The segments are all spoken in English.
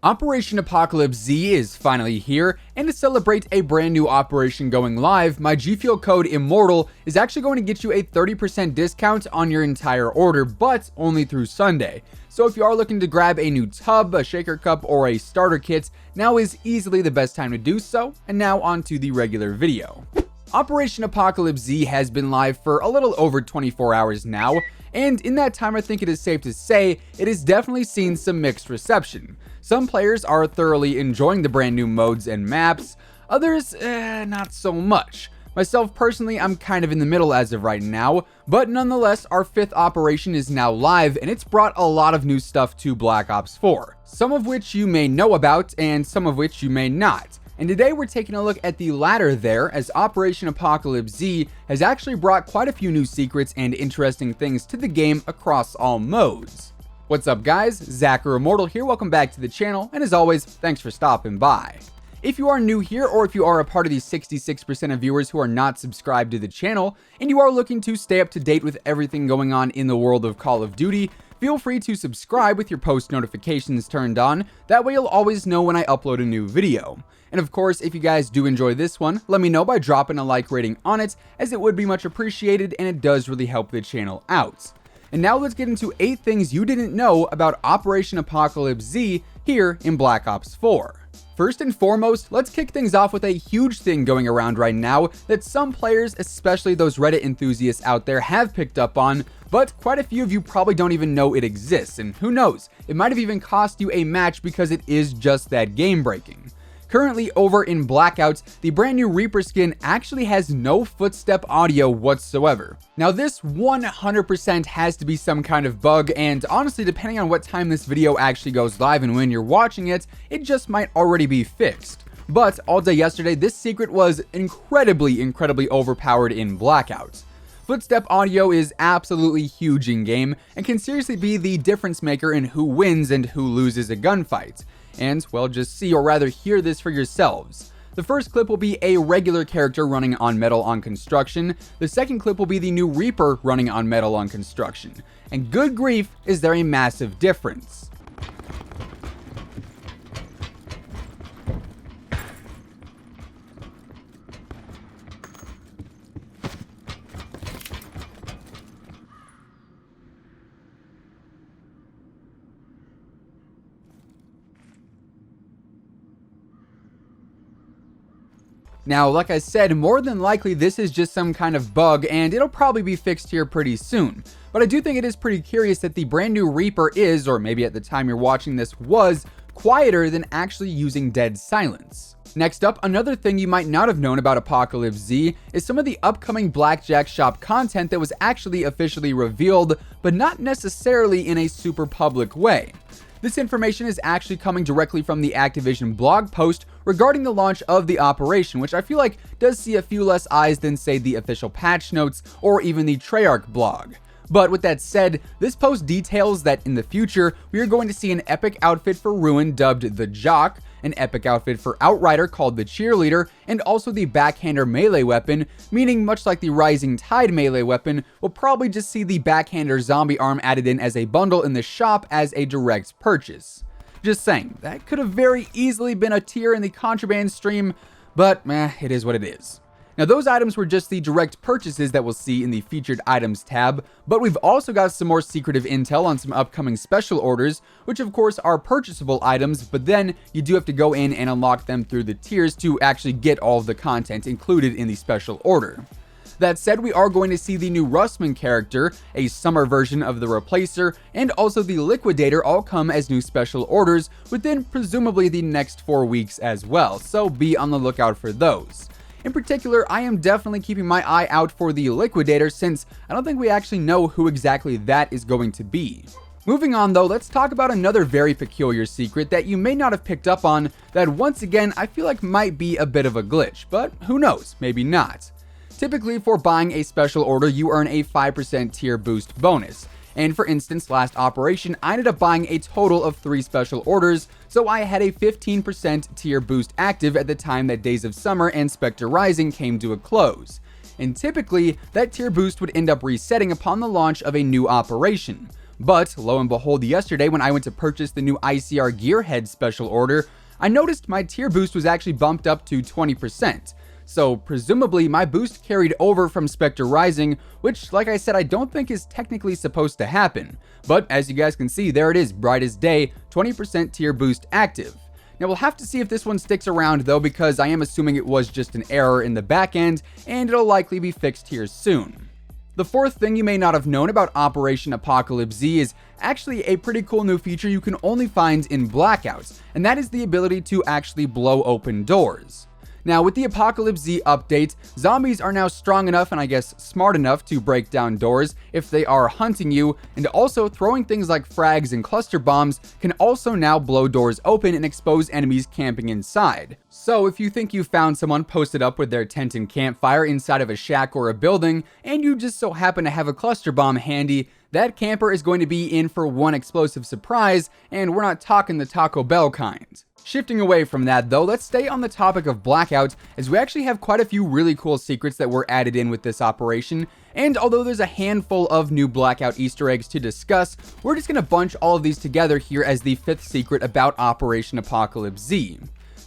Operation Apocalypse Z is finally here, and to celebrate a brand new operation going live, my G Fuel code Immortal is actually going to get you a 30% discount on your entire order, but only through Sunday. So if you are looking to grab a new tub, a shaker cup, or a starter kit, now is easily the best time to do so. And now on to the regular video. Operation Apocalypse Z has been live for a little over 24 hours now, and in that time I think it is safe to say it has definitely seen some mixed reception. Some players are thoroughly enjoying the brand new modes and maps, others not so much. Myself personally, I'm kind of in the middle as of right now, but nonetheless our 5th operation is now live and it's brought a lot of new stuff to Black Ops 4, some of which you may know about and some of which you may not. And today we're taking a look at the latter there, as Operation Apocalypse Z has actually brought quite a few new secrets and interesting things to the game across all modes. What's up guys, Zachary Immortal here, welcome back to the channel, and as always, thanks for stopping by. If you are new here, or if you are a part of the 66% of viewers who are not subscribed to the channel, and you are looking to stay up to date with everything going on in the world of Call of Duty, feel free to subscribe with your post notifications turned on, that way you'll always know when I upload a new video. And of course, if you guys do enjoy this one, let me know by dropping a like rating on it, as it would be much appreciated and it does really help the channel out. And now let's get into 8 things you didn't know about Operation Apocalypse Z here in Black Ops 4. First and foremost, let's kick things off with a huge thing going around right now that some players, especially those Reddit enthusiasts out there, have picked up on, but quite a few of you probably don't even know it exists, and who knows, it might have even cost you a match because it is just that game breaking. Currently over in Blackout, the brand new Reaper skin actually has no footstep audio whatsoever. Now this 100% has to be some kind of bug, and honestly depending on what time this video actually goes live and when you're watching it, it just might already be fixed. But all day yesterday, this secret was incredibly overpowered in Blackout. Footstep audio is absolutely huge in game and can seriously be the difference maker in who wins and who loses a gunfight. And, well, just see or rather hear this for yourselves. The first clip will be a regular character running on metal on construction. The second clip will be the new Reaper running on metal on construction. And good grief, is there a massive difference. Now, like I said, more than likely this is just some kind of bug and it'll probably be fixed here pretty soon. But I do think it is pretty curious that the brand new Reaper is, or maybe at the time you're watching this was, quieter than actually using dead silence. Next up, another thing you might not have known about Apocalypse Z is some of the upcoming Blackjack Shop content that was actually officially revealed, but not necessarily in a super public way. This information is actually coming directly from the Activision blog post regarding the launch of the operation, which I feel like does see a few less eyes than, say, the official patch notes or even the Treyarch blog. But with that said, this post details that in the future, we are going to see an epic outfit for Ruin dubbed the Jock, an epic outfit for Outrider called the Cheerleader, and also the Backhander melee weapon, meaning much like the Rising Tide melee weapon, we'll probably just see the Backhander zombie arm added in as a bundle in the shop as a direct purchase. Just saying, that could have very easily been a tier in the contraband stream, but it is what it is. Now those items were just the direct purchases that we'll see in the featured items tab, but we've also got some more secretive intel on some upcoming special orders, which of course are purchasable items, but then you do have to go in and unlock them through the tiers to actually get all of the content included in the special order. That said, we are going to see the new Russman character, a summer version of the Replacer, and also the Liquidator all come as new special orders within presumably the next 4 weeks as well, so be on the lookout for those. In particular, I am definitely keeping my eye out for the Liquidator since I don't think we actually know who exactly that is going to be. Moving on though, let's talk about another very peculiar secret that you may not have picked up on that once again I feel like might be a bit of a glitch, but who knows, maybe not. Typically for buying a special order you earn a 5% tier boost bonus. And for instance, last operation, I ended up buying a total of 3 special orders, so I had a 15% tier boost active at the time that Days of Summer and Spectre Rising came to a close. And typically, that tier boost would end up resetting upon the launch of a new operation. But lo and behold, yesterday when I went to purchase the new ICR Gearhead special order, I noticed my tier boost was actually bumped up to 20%. So presumably my boost carried over from Spectre Rising, which like I said, I don't think is technically supposed to happen. But as you guys can see, there it is, bright as day, 20% tier boost active. Now we'll have to see if this one sticks around though, because I am assuming it was just an error in the back end and it'll likely be fixed here soon. The fourth thing you may not have known about Operation Apocalypse Z is actually a pretty cool new feature you can only find in Blackout, and that is the ability to actually blow open doors. Now, with the Apocalypse Z update, zombies are now strong enough and I guess smart enough to break down doors if they are hunting you, and also throwing things like frags and cluster bombs can also now blow doors open and expose enemies camping inside. So if you think you found someone posted up with their tent and campfire inside of a shack or a building, and you just so happen to have a cluster bomb handy, that camper is going to be in for one explosive surprise, and we're not talking the Taco Bell kind. Shifting away from that though, let's stay on the topic of Blackout, as we actually have quite a few really cool secrets that were added in with this operation, and although there's a handful of new Blackout Easter eggs to discuss, we're just gonna bunch all of these together here as the fifth secret about Operation Apocalypse Z.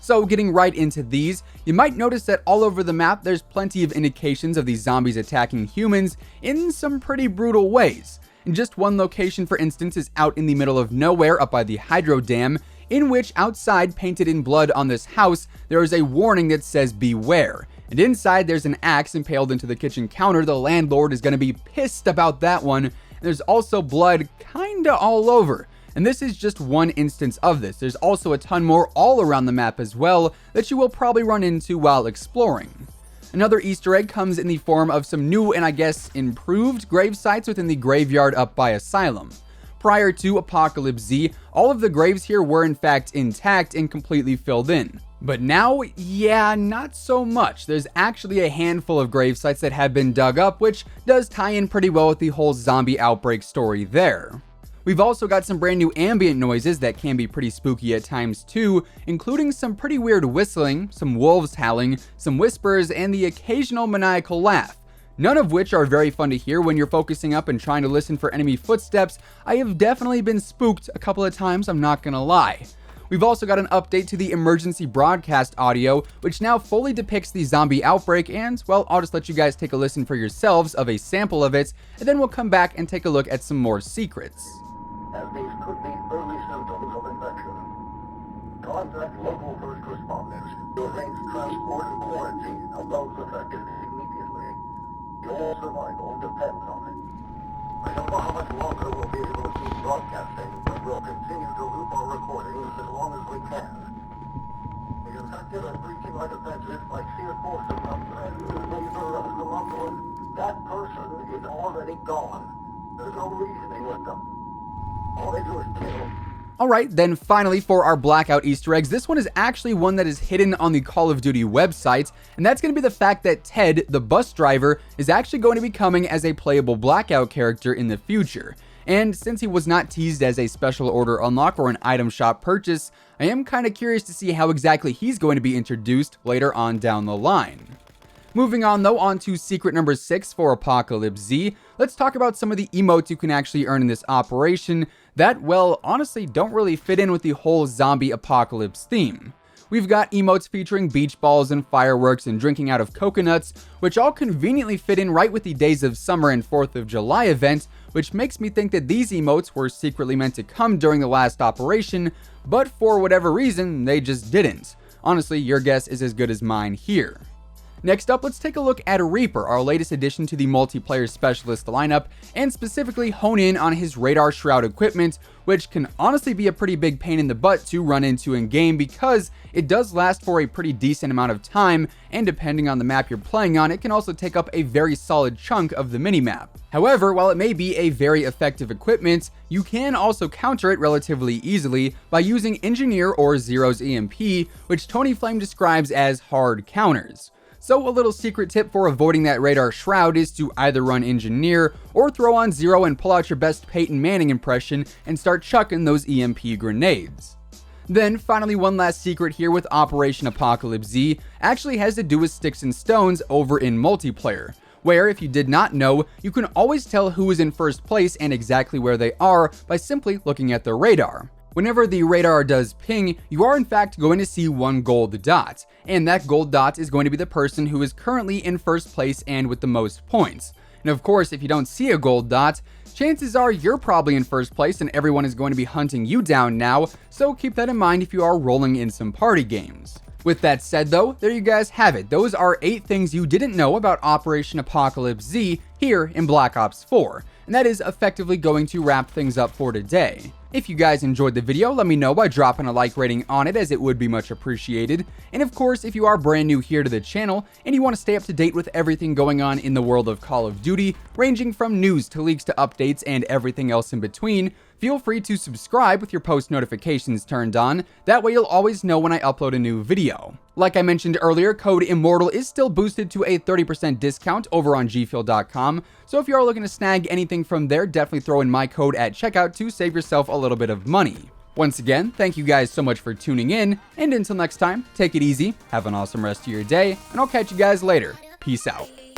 So getting right into these, you might notice that all over the map there's plenty of indications of these zombies attacking humans in some pretty brutal ways. In just one location, for instance, is out in the middle of nowhere up by the hydro dam, in which outside, painted in blood on this house, there is a warning that says beware. And inside there's an axe impaled into the kitchen counter. The landlord is going to be pissed about that one. And there's also blood kinda all over. And this is just one instance of this. There's also a ton more all around the map as well that you will probably run into while exploring. Another Easter egg comes in the form of some new and I guess improved grave sites within the graveyard up by Asylum. Prior to Apocalypse Z, all of the graves here were in fact intact and completely filled in. But now, yeah, not so much. There's actually a handful of grave sites that have been dug up, which does tie in pretty well with the whole zombie outbreak story there. We've also got some brand new ambient noises that can be pretty spooky at times too, including some pretty weird whistling, some wolves howling, some whispers, and the occasional maniacal laugh. None of which are very fun to hear when you're focusing up and trying to listen for enemy footsteps. I have definitely been spooked a couple of times, I'm not gonna lie. We've also got an update to the emergency broadcast audio, which now fully depicts the zombie outbreak, and, well, I'll just let you guys take a listen for yourselves of a sample of it, and then we'll come back and take a look at some more secrets. As these could be early symptoms of infection, contact local first responders to arrange transport and quarantine of those affected immediately. Your survival depends on it. I don't know how much longer we'll be able to keep broadcasting, but we'll continue to loop our recordings as long as we can. The infected are breaching our defenses by sheer force of numbers, and the neighbor of the loved one. That person is already gone. There's no reasoning with them. All they do is kill. Alright, then finally for our Blackout Easter eggs, this one is actually one that is hidden on the Call of Duty website, and that's going to be the fact that Ted, the bus driver, is actually going to be coming as a playable Blackout character in the future. And since he was not teased as a special order unlock or an item shop purchase, I am kind of curious to see how exactly he's going to be introduced later on down the line. Moving on though, on to secret number 6 for Apocalypse Z, let's talk about some of the emotes you can actually earn in this operation that, well, honestly don't really fit in with the whole zombie apocalypse theme. We've got emotes featuring beach balls and fireworks and drinking out of coconuts, which all conveniently fit in right with the Days of Summer and 4th of July event, which makes me think that these emotes were secretly meant to come during the last operation, but for whatever reason, they just didn't. Honestly, your guess is as good as mine here. Next up, let's take a look at Reaper, our latest addition to the multiplayer specialist lineup, and specifically hone in on his radar shroud equipment, which can honestly be a pretty big pain in the butt to run into in game because it does last for a pretty decent amount of time, and depending on the map you're playing on, it can also take up a very solid chunk of the minimap. However, while it may be a very effective equipment, you can also counter it relatively easily by using Engineer or Zero's EMP, which Tony Flame describes as hard counters. So a little secret tip for avoiding that radar shroud is to either run Engineer or throw on Zero and pull out your best Peyton Manning impression and start chucking those EMP grenades. Then finally, one last secret here with Operation Apocalypse Z actually has to do with sticks and stones over in multiplayer. where, if you did not know, you can always tell who is in first place and exactly where they are by simply looking at their radar. Whenever the radar does ping, you are in fact going to see one gold dot, and that gold dot is going to be the person who is currently in first place and with the most points. And of course, if you don't see a gold dot, chances are you're probably in first place and everyone is going to be hunting you down now, so keep that in mind if you are rolling in some party games. With that said though, there you guys have it. Those are 8 things you didn't know about Operation Apocalypse Z here in Black Ops 4, and that is effectively going to wrap things up for today. If you guys enjoyed the video, let me know by dropping a like rating on it, as it would be much appreciated. And of course, if you are brand new here to the channel and you want to stay up to date with everything going on in the world of Call of Duty, ranging from news to leaks to updates and everything else in between, feel free to subscribe with your post notifications turned on. That way you'll always know when I upload a new video. Like I mentioned earlier, code Immortal is still boosted to a 30% discount over on gfuel.com, so if you are looking to snag anything from there, definitely throw in my code at checkout to save yourself a little bit of money. Once again, thank you guys so much for tuning in, and until next time, take it easy, have an awesome rest of your day, and I'll catch you guys later. Peace out.